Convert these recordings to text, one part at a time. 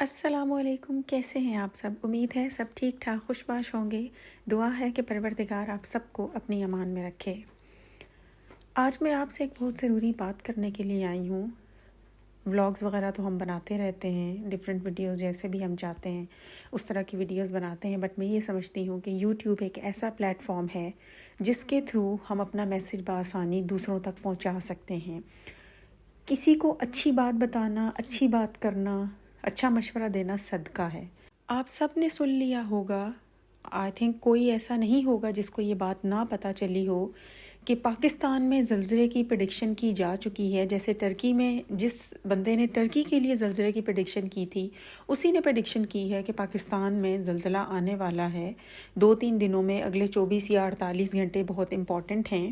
السلام علیکم، کیسے ہیں آپ سب؟ امید ہے سب ٹھیک ٹھاک خوش باش ہوں گے۔ دعا ہے کہ پروردگار آپ سب کو اپنی امان میں رکھے۔ آج میں آپ سے ایک بہت ضروری بات کرنے کے لیے آئی ہوں۔ ولاگز وغیرہ تو ہم بناتے رہتے ہیں، ڈیفرنٹ ویڈیوز جیسے بھی ہم چاہتے ہیں اس طرح کی ویڈیوز بناتے ہیں، بٹ میں یہ سمجھتی ہوں کہ یوٹیوب ایک ایسا پلیٹ فارم ہے جس کے تھرو ہم اپنا میسیج بآسانی دوسروں تک پہنچا سکتے ہیں۔ کسی کو اچھی بات بتانا، اچھی بات کرنا، اچھا مشورہ دینا صدقہ ہے۔ آپ سب نے سن لیا ہوگا، آئی تھنک کوئی ایسا نہیں ہوگا جس کو یہ بات نہ پتہ چلی ہو کہ پاکستان میں زلزلے کی پریڈکشن کی جا چکی ہے۔ جیسے ٹرکی میں جس بندے نے ٹرکی کے لیے زلزلے کی پریڈکشن کی تھی، اسی نے پریڈکشن کی ہے کہ پاکستان میں زلزلہ آنے والا ہے 2-3 دنوں میں۔ اگلے 24 یا 48 گھنٹے بہت امپورٹنٹ ہیں۔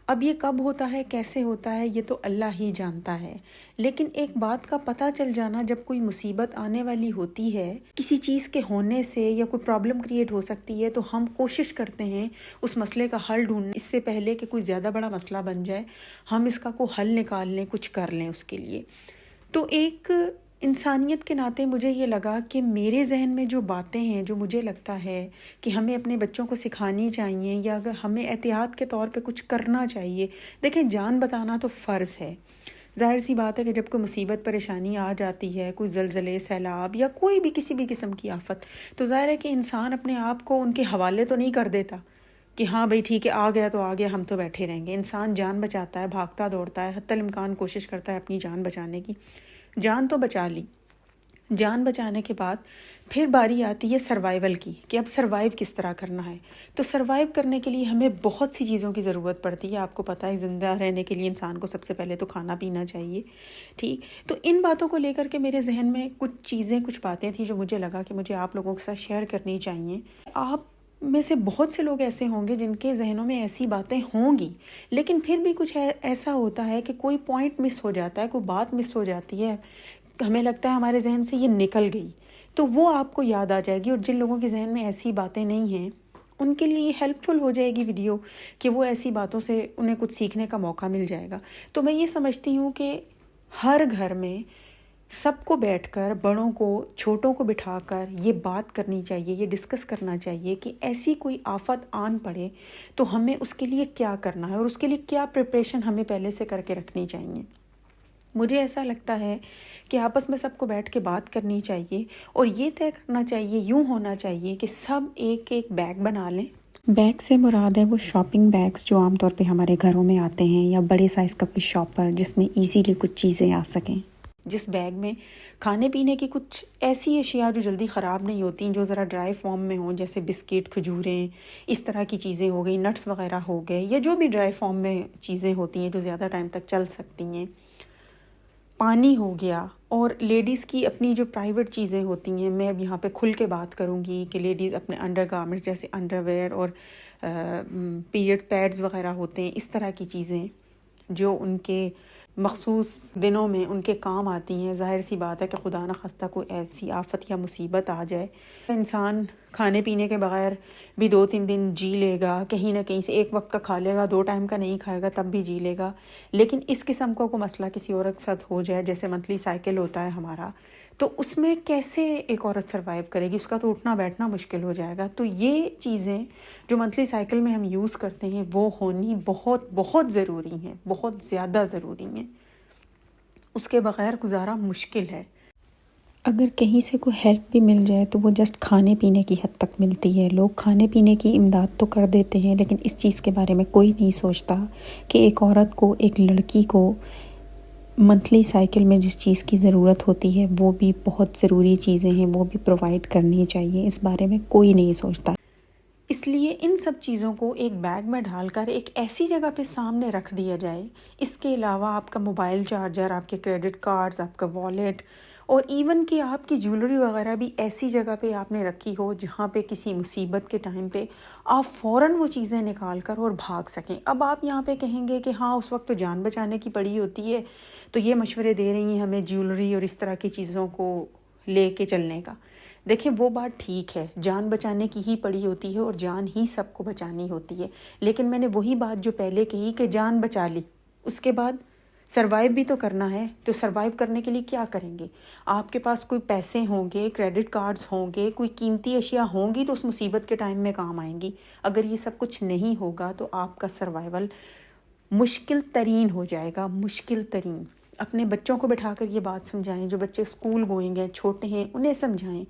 اب یہ کب ہوتا ہے، کیسے ہوتا ہے، یہ تو اللہ ہی جانتا ہے، لیکن ایک بات کا پتہ چل جانا، جب کوئی مصیبت آنے والی ہوتی ہے، کسی چیز کے ہونے سے یا کوئی پرابلم کریٹ ہو سکتی ہے، تو ہم کوشش کرتے ہیں اس مسئلے کا حل ڈھونڈنے، اس سے پہلے کہ کوئی زیادہ بڑا مسئلہ بن جائے ہم اس کا کوئی حل نکال لیں، کچھ کر لیں اس کے لیے۔ تو ایک انسانیت کے ناطے مجھے یہ لگا کہ میرے ذہن میں جو باتیں ہیں، جو مجھے لگتا ہے کہ ہمیں اپنے بچوں کو سکھانی چاہیے، یا اگر ہمیں احتیاط کے طور پہ کچھ کرنا چاہیے۔ دیکھیں، جان بتانا تو فرض ہے۔ ظاہر سی بات ہے کہ جب کوئی مصیبت پریشانی آ جاتی ہے، کوئی زلزلے، سیلاب یا کوئی بھی کسی بھی قسم کی آفت، تو ظاہر ہے کہ انسان اپنے آپ کو ان کے حوالے تو نہیں کر دیتا کہ ہاں بھئی ٹھیک ہے، آ گیا تو آ گیا، ہم تو بیٹھے رہیں گے۔ انسان جان بچاتا ہے، بھاگتا دوڑتا ہے، حتی الامکان کوشش کرتا ہے اپنی جان بچانے کی۔ جان تو بچا لی، جان بچانے کے بعد پھر باری آتی ہے سروائیول کی، کہ اب سروائیو کس طرح کرنا ہے۔ تو سروائیو کرنے کے لیے ہمیں بہت سی چیزوں کی ضرورت پڑتی ہے۔ آپ کو پتہ ہے، زندہ رہنے کے لیے انسان کو سب سے پہلے تو کھانا پینا چاہیے، ٹھیک۔ تو ان باتوں کو لے کر کے میرے ذہن میں کچھ باتیں تھیں جو مجھے لگا کہ مجھے آپ لوگوں کے ساتھ شیئر کرنی چاہیے۔ آپ میں سے بہت سے لوگ ایسے ہوں گے جن کے ذہنوں میں ایسی باتیں ہوں گی، لیکن پھر بھی کچھ ایسا ہوتا ہے کہ کوئی پوائنٹ مس ہو جاتا ہے، کوئی بات مس ہو جاتی ہے، ہمیں لگتا ہے ہمارے ذہن سے یہ نکل گئی، تو وہ آپ کو یاد آ جائے گی۔ اور جن لوگوں کے ذہن میں ایسی باتیں نہیں ہیں، ان کے لیے یہ ہیلپ فل ہو جائے گی ویڈیو، کہ وہ ایسی باتوں سے انہیں کچھ سیکھنے کا موقع مل جائے گا۔ تو میں یہ سمجھتی ہوں کہ ہر گھر میں سب کو بیٹھ کر، بڑوں کو، چھوٹوں کو بٹھا کر یہ بات کرنی چاہیے، یہ ڈسکس کرنا چاہیے کہ ایسی کوئی آفت آن پڑے تو ہمیں اس کے لیے کیا کرنا ہے، اور اس کے لیے کیا پریپریشن ہمیں پہلے سے کر کے رکھنی چاہیے۔ مجھے ایسا لگتا ہے کہ آپس میں سب کو بیٹھ کے بات کرنی چاہیے، اور یہ طے کرنا چاہیے، یوں ہونا چاہیے کہ سب ایک ایک بیگ بنا لیں۔ بیگ سے مراد ہے وہ شاپنگ بیگز جو عام طور پہ ہمارے گھروں میں آتے ہیں، یا بڑے سائز کا کوئی شاپر جس میں ایزیلی کچھ چیزیں آ سکیں، جس بیگ میں کھانے پینے کی کچھ ایسی اشیاء جو جلدی خراب نہیں ہوتی، جو ذرا ڈرائی فارم میں ہوں، جیسے بسکٹ، کھجوریں، اس طرح کی چیزیں ہو گئی، نٹس وغیرہ ہو گئے، یا جو بھی ڈرائی فارم میں چیزیں ہوتی ہیں جو زیادہ ٹائم تک چل سکتی ہیں، پانی ہو گیا۔ اور لیڈیز کی اپنی جو پرائیویٹ چیزیں ہوتی ہیں، میں اب یہاں پہ کھل کے بات کروں گی کہ لیڈیز اپنے انڈر گارمنٹس جیسے انڈر ویئر اور پیریڈ پیڈز وغیرہ ہوتے ہیں، اس طرح کی چیزیں جو ان کے مخصوص دنوں میں ان کے کام آتی ہیں۔ ظاہر سی بات ہے کہ خدا نخواستہ کوئی ایسی آفت یا مصیبت آ جائے، انسان کھانے پینے کے بغیر بھی 2-3 دن جی لے گا، کہیں نہ کہیں سے ایک وقت کا کھا لے گا، 2 ٹائم کا نہیں کھائے گا تب بھی جی لے گا، لیکن اس قسم کا کوئی مسئلہ کسی عورت کے ساتھ ہو جائے، جیسے منتھلی سائیکل ہوتا ہے ہمارا، تو اس میں کیسے ایک عورت سروائیو کرے گی؟ اس کا تو اٹھنا بیٹھنا مشکل ہو جائے گا۔ تو یہ چیزیں جو منتھلی سائیکل میں ہم یوز کرتے ہیں، وہ ہونی بہت بہت ضروری ہیں، بہت زیادہ ضروری ہیں۔ اس کے بغیر گزارا مشکل ہے۔ اگر کہیں سے کوئی ہیلپ بھی مل جائے تو وہ جسٹ کھانے پینے کی حد تک ملتی ہے۔ لوگ کھانے پینے کی امداد تو کر دیتے ہیں، لیکن اس چیز کے بارے میں کوئی نہیں سوچتا کہ ایک عورت کو، ایک لڑکی کو منتھلی سائیکل میں جس چیز کی ضرورت ہوتی ہے، وہ بھی بہت ضروری چیزیں ہیں، وہ بھی پرووائڈ کرنی چاہیے۔ اس بارے میں کوئی نہیں سوچتا۔ اس لیے ان سب چیزوں کو ایک بیگ میں ڈال کر ایک ایسی جگہ پہ سامنے رکھ دیا جائے۔ اس کے علاوہ آپ کا موبائل چارجر، آپ کے کریڈٹ کارڈز، آپ کا والیٹ، اور ایون کہ آپ کی جیولری وغیرہ بھی ایسی جگہ پہ آپ نے رکھی ہو جہاں پہ کسی مصیبت کے ٹائم پہ آپ فوراً وہ چیزیں نکال کر اور بھاگ سکیں۔ اب آپ یہاں پہ کہیں گے کہ ہاں اس وقت تو جان بچانے کی پڑی ہوتی ہے، تو یہ مشورے دے رہی ہیں ہمیں جیولری اور اس طرح کی چیزوں کو لے کے چلنے کا۔ دیکھیں، وہ بات ٹھیک ہے، جان بچانے کی ہی پڑی ہوتی ہے اور جان ہی سب کو بچانی ہوتی ہے، لیکن میں نے وہی بات جو پہلے کہی کہ جان بچا لی، اس کے بعد سروائیو بھی تو کرنا ہے. تو سروائیو کرنے کے لیے کیا کریں گے؟ آپ کے پاس کوئی پیسے ہوں گے، کریڈٹ کارڈز ہوں گے، کوئی قیمتی اشیاء ہوں گی تو اس مصیبت کے ٹائم میں کام آئیں گی. اگر یہ سب کچھ نہیں ہوگا تو آپ کا سروائیول مشکل ترین ہو جائے گا، مشکل ترین. اپنے بچوں کو بٹھا کر یہ بات سمجھائیں، جو بچے اسکول گوئنگ ہیں، چھوٹے ہیں، انہیں سمجھائیں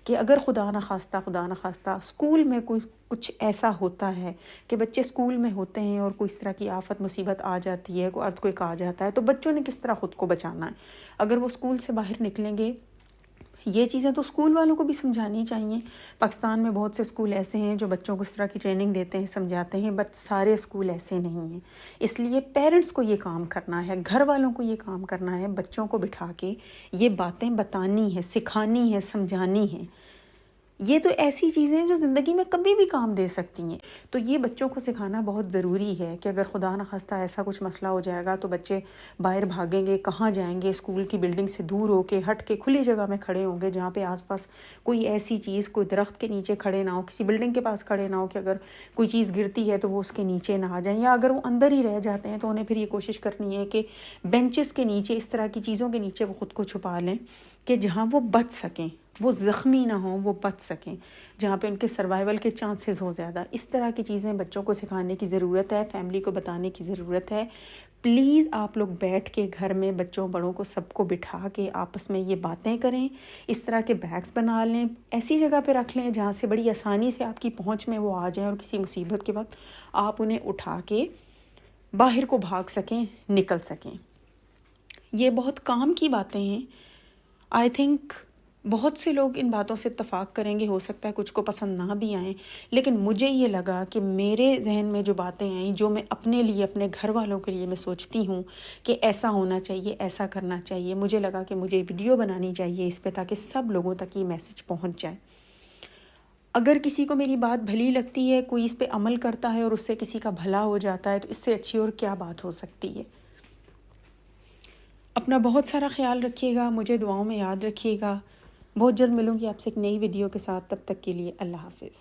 کہ اگر خدا نخواستہ اسکول میں کوئی کچھ ایسا ہوتا ہے کہ بچے اسکول میں ہوتے ہیں اور کوئی اس طرح کی آفت مصیبت آ جاتی ہے، کوئی ارتھ کوئک آ جاتا ہے، تو بچوں نے کس طرح خود کو بچانا ہے. اگر وہ اسکول سے باہر نکلیں گے، یہ چیزیں تو اسکول والوں کو بھی سمجھانی چاہیے. پاکستان میں بہت سے اسکول ایسے ہیں جو بچوں کو اس طرح کی ٹریننگ دیتے ہیں، سمجھاتے ہیں، بٹ سارے اسکول ایسے نہیں ہیں. اس لیے پیرنٹس کو یہ کام کرنا ہے، گھر والوں کو یہ کام کرنا ہے، بچوں کو بٹھا کے یہ باتیں بتانی ہے، سکھانی ہے، سمجھانی ہے. یہ تو ایسی چیزیں ہیں جو زندگی میں کبھی بھی کام دے سکتی ہیں. تو یہ بچوں کو سکھانا بہت ضروری ہے کہ اگر خدا نخواستہ ایسا کچھ مسئلہ ہو جائے گا تو بچے باہر بھاگیں گے، کہاں جائیں گے؟ اسکول کی بلڈنگ سے دور ہو کے، ہٹ کے کھلی جگہ میں کھڑے ہوں گے جہاں پہ آس پاس کوئی ایسی چیز، کوئی درخت کے نیچے کھڑے نہ ہو، کسی بلڈنگ کے پاس کھڑے نہ ہو کہ اگر کوئی چیز گرتی ہے تو وہ اس کے نیچے نہ آ جائیں. یا اگر وہ اندر ہی رہ جاتے ہیں تو انہیں پھر یہ کوشش کرنی ہے کہ بینچز کے نیچے، اس طرح کی چیزوں کے نیچے وہ خود کو چھپا لیں کہ جہاں وہ بچ سکیں، وہ زخمی نہ ہوں، وہ بچ سکیں، جہاں پہ ان کے سروائیول کے چانسز ہو زیادہ. اس طرح کی چیزیں بچوں کو سکھانے کی ضرورت ہے، فیملی کو بتانے کی ضرورت ہے. پلیز آپ لوگ بیٹھ کے گھر میں بچوں بڑوں کو سب کو بٹھا کے آپس میں یہ باتیں کریں. اس طرح کے بیگز بنا لیں، ایسی جگہ پہ رکھ لیں جہاں سے بڑی آسانی سے آپ کی پہنچ میں وہ آ جائیں اور کسی مصیبت کے وقت آپ انہیں اٹھا کے باہر کو بھاگ سکیں، نکل سکیں. یہ بہت کام کی باتیں ہیں. آئی تھنک بہت سے لوگ ان باتوں سے اتفاق کریں گے، ہو سکتا ہے کچھ کو پسند نہ بھی آئیں، لیکن مجھے یہ لگا کہ میرے ذہن میں جو باتیں آئیں، جو میں اپنے لیے، اپنے گھر والوں کے لیے میں سوچتی ہوں کہ ایسا ہونا چاہیے، ایسا کرنا چاہیے، مجھے لگا کہ مجھے ویڈیو بنانی چاہیے اس پہ تاکہ سب لوگوں تک یہ میسج پہنچ جائے. اگر کسی کو میری بات بھلی لگتی ہے، کوئی اس پہ عمل کرتا ہے اور اس سے کسی کا بھلا ہو جاتا ہے، تو اس سے اچھی اور کیا بات ہو سکتی ہے. اپنا بہت سارا خیال رکھیے گا، مجھے دعاؤں میں یاد رکھیے گا. بہت جلد ملوں گی آپ سے ایک نئی ویڈیو کے ساتھ. تب تک کے لیے اللہ حافظ.